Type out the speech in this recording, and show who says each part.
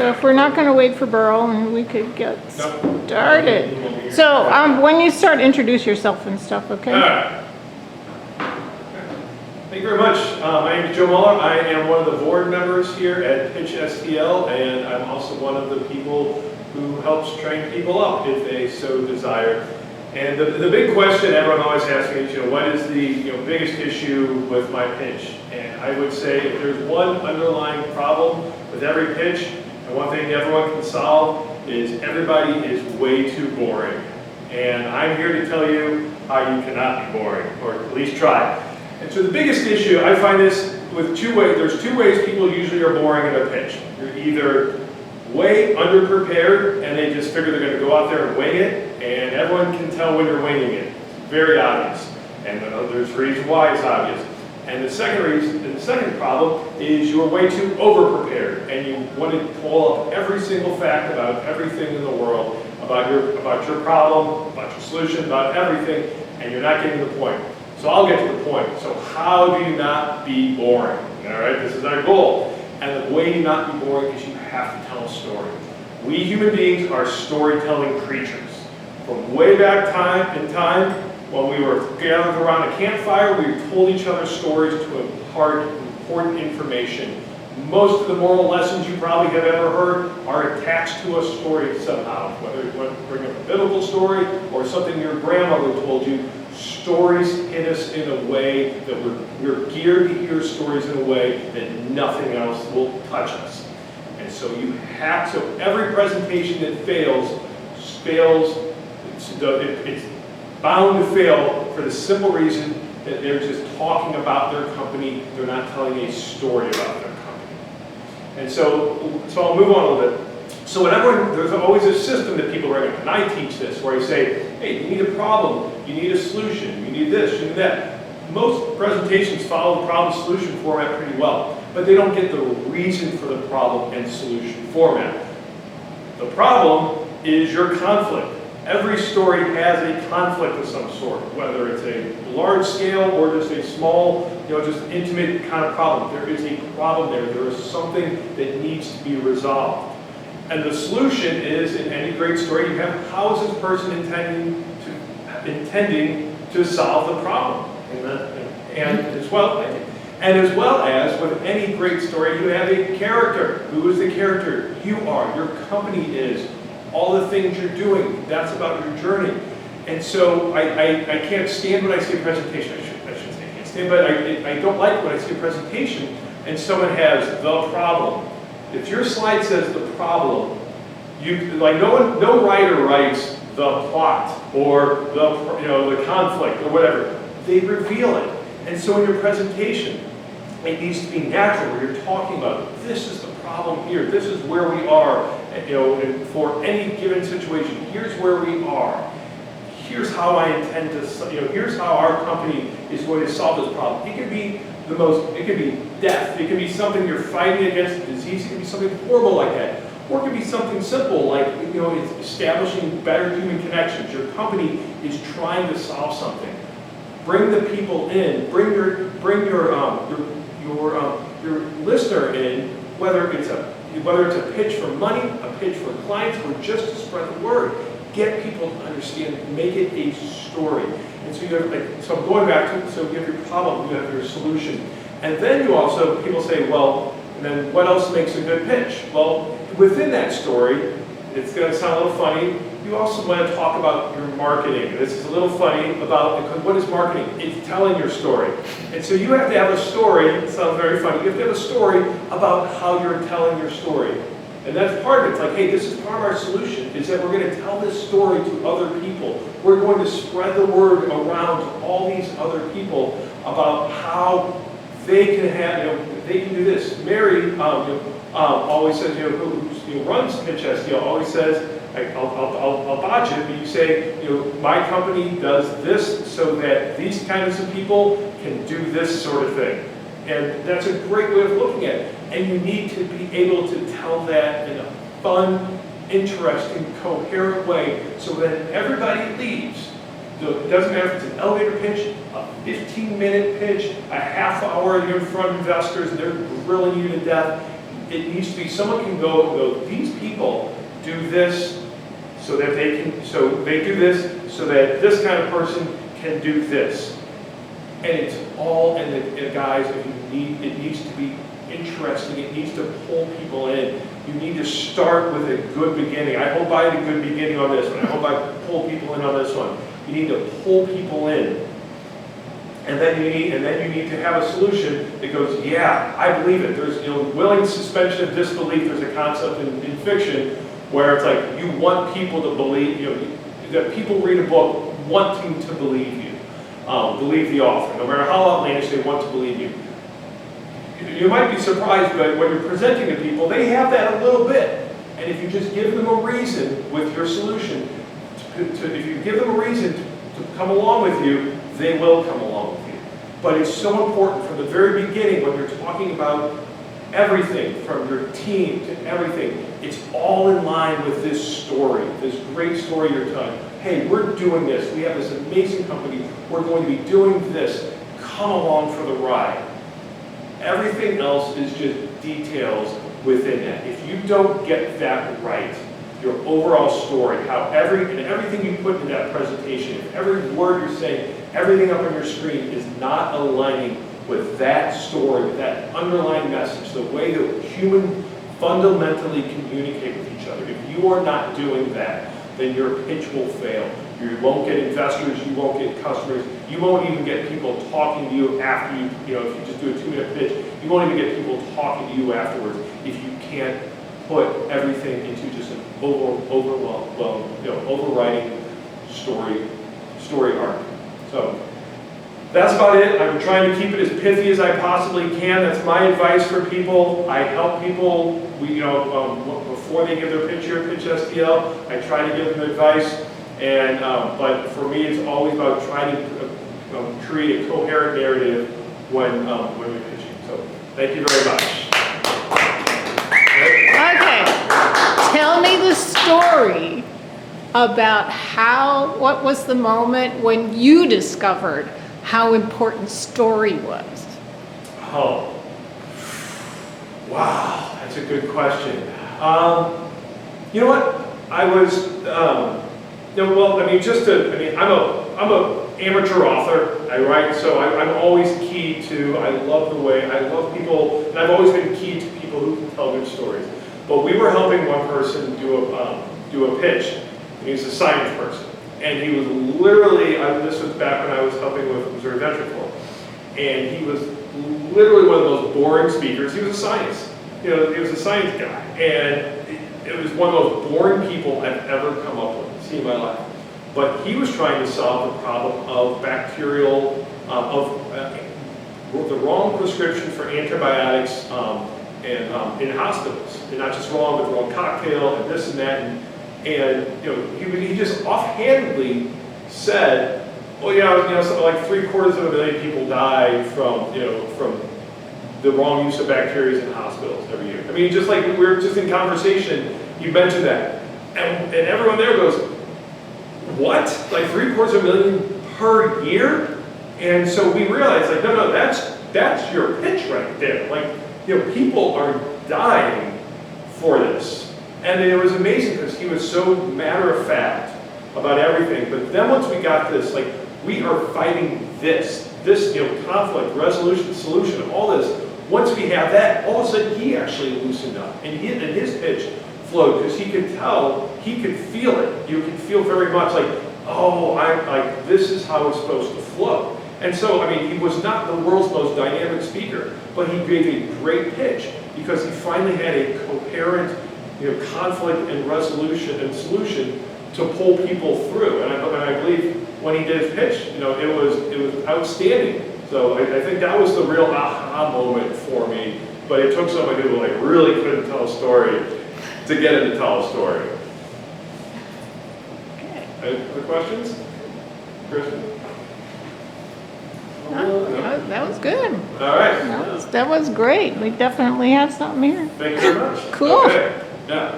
Speaker 1: So if we're not going to wait for Burl, and we could get started. So when you start, introduce yourself and stuff, okay?
Speaker 2: All right. Thank you very much. My name is Joe Muller. I am one of the board members here at Pitch STL, and I'm also one of the people who helps train people up if they so desire. And the big question everyone always asks me is, what is the biggest issue with my pitch? And I would say if there's one underlying problem with every pitch, and one thing everyone can solve is everybody is way too boring. And I'm here to tell you how you cannot be boring, or at least try. And so the biggest issue, I find this with two ways. There's two ways people usually are boring in a pitch. You're either way underprepared and they just figure they're going to go out there and wing it, and everyone can tell when you're winging it. It's very obvious. And there's a reason why it's obvious. And the second problem is you're way too overprepared, and you want to pull up every single fact about everything in the world, about your problem, about your solution, about everything, and you're not getting the point. So I'll get to the point. So how do you not be boring? All right, this is our goal. And the way to not be boring is you have to tell a story. We human beings are storytelling creatures. From way back in time, when we were gathered around a campfire, we told each other stories to impart important information. Most of the moral lessons you probably have ever heard are attached to a story somehow. Whether you want to bring up a biblical story or something your grandmother told you, stories hit us in a way that we're geared to hear stories in a way that nothing else will touch us. And so you have to, every presentation that fails, it's bound to fail for the simple reason that they're just talking about their company, they're not telling a story about their company. And so I'll move on a little bit. So there's always a system that people bring up, and I teach this, where I say, hey, you need a problem, you need a solution, you need this, you need that. Most presentations follow the problem-solution format pretty well, but they don't get the reason for the problem and solution format. The problem is your conflict. Every story has a conflict of some sort, whether it's a large scale or just a small, just intimate kind of problem. There is a problem there. There is something that needs to be resolved. And the solution is, in any great story, you have how is this person intending to solve the problem, and as well as with any great story, you have a character. Who is the character? You are. Your company is. All the things you're doing. That's about your journey. And so I can't stand when I see a presentation. I shouldn't say I can't stand, but I don't like when I see a presentation and someone has the problem. If your slide says the problem, no writer writes the plot or the conflict or whatever. They reveal it. And so in your presentation, it needs to be natural, where you're talking about this is the problem here. This is where we are. And for any given situation, here's where we are. Here's how I intend to. Here's how our company is going to solve this problem. It could be it could be death. It could be something you're fighting against, a disease. It could be something horrible like that. Or it could be something simple like it's establishing better human connections. Your company is trying to solve something. Bring the people in. Bring your listener in. Whether it's a pitch for money, a pitch for clients, or just to spread the word. Get people to understand. Make it a story. And so you have so going back to you have your problem, you have your solution, and then people say, well, and then what else makes a good pitch? Well, within that story, it's going to sound a little funny. You also want to talk about your marketing. This is a little funny because what is marketing? It's telling your story. And so you have to have a story. It sounds very funny. You have to have a story about how you're telling your story. And that's part of it. It's like, hey, this is part of our solution, is that we're going to tell this story to other people. We're going to spread the word around to all these other people about how they can they can do this. Mary always says, who runs Pitch STL always says, I'll botch it, but you say, my company does this so that these kinds of people can do this sort of thing. And that's a great way of looking at it. And you need to be able to tell that in a fun, interesting, coherent way so that everybody leaves. It doesn't matter if it's an elevator pitch, a 15-minute pitch, a half hour you're in front of investors and they're grilling you to death. it needs to be, someone can go, these people do this so that they can, so they do this so that this kind of person can do this. And it's all, and guys, if you need, it needs to be interesting, it needs to pull people in. You need to start with a good beginning. I hope I had a good beginning on this one. I hope I pull people in on this one. You need to pull people in. And then you need to have a solution that goes, yeah, I believe it. There's, willing suspension of disbelief. There's a concept in fiction where it's like you want people to believe, that people read a book wanting to believe you, believe the author. No matter how outlandish, they want to believe you. You might be surprised, but when you're presenting to people, they have that a little bit. And if you just give them a reason with your solution, if you give them a reason to come along with you, they will come along with you. But it's so important from the very beginning when you're talking about everything, from your team to everything, it's all in line with this story, this great story you're telling. Hey, we're doing this. We have this amazing company. We're going to be doing this. Come along for the ride. Everything else is just details within that. If you don't get that right, your overall story, how everything you put in that presentation, if every word you're saying, everything up on your screen is not aligning with that story, with that underlying message, the way that humans fundamentally communicate with each other. If you are not doing that, then your pitch will fail. You won't get investors, you won't get customers, you won't even get people talking to you after if you just do a 2-minute pitch, you won't even get people talking to you afterwards if you can't put everything into just an overriding story arc. So that's about it. I'm trying to keep it as pithy as I possibly can. That's my advice for people. I help people. Before they give their pitch STL, I try to give them advice. And but for me, it's always about trying to create a coherent narrative when we're pitching. So thank you very much.
Speaker 1: Okay, tell me the story about what was the moment when you discovered how important story was?
Speaker 2: Oh, wow, that's a good question. You know what? I was, I'm a amateur author. I write, so I'm always key to. I love people, and I've always been key to people who can tell good stories. But we were helping one person do a pitch. He was a science person. And he was literally, this was back when I was helping with Missouri Venture Corps. And he was literally one of those boring speakers. He was a science, he was a science guy. And it was one of those boring people I've ever come up with, seen in my life. But he was trying to solve the problem of bacterial, the wrong prescription for antibiotics in hospitals. And not just wrong, but the wrong cocktail and this and that. And he just offhandedly said, "Well, something like 750,000 people die from the wrong use of bacteria in hospitals every year." I mean, just like we were just in conversation, you mentioned that, and everyone there goes, "What? Like 750,000 per year?" And so we realized, like, no, that's your pitch right there. Like, people are dying for this. And it was amazing because he was so matter-of-fact about everything. But then once we got this, like, we are fighting this conflict, resolution, solution, all this. Once we have that, all of a sudden he actually loosened up. And his pitch flowed because he could tell, he could feel it. You could feel very much like, this is how it's supposed to flow. And so, he was not the world's most dynamic speaker, but he gave a great pitch because he finally had a coherent conflict and resolution and solution to pull people through. And I believe when he did his pitch, it was outstanding. So I think that was the real aha moment for me. But it took somebody who really couldn't tell a story to get him to tell a story.
Speaker 1: Okay.
Speaker 2: Other questions? Kristen?
Speaker 1: That was good.
Speaker 2: All right.
Speaker 1: That was great. We definitely have something here.
Speaker 2: Thank you very much.
Speaker 1: Cool.
Speaker 2: Okay. Yeah.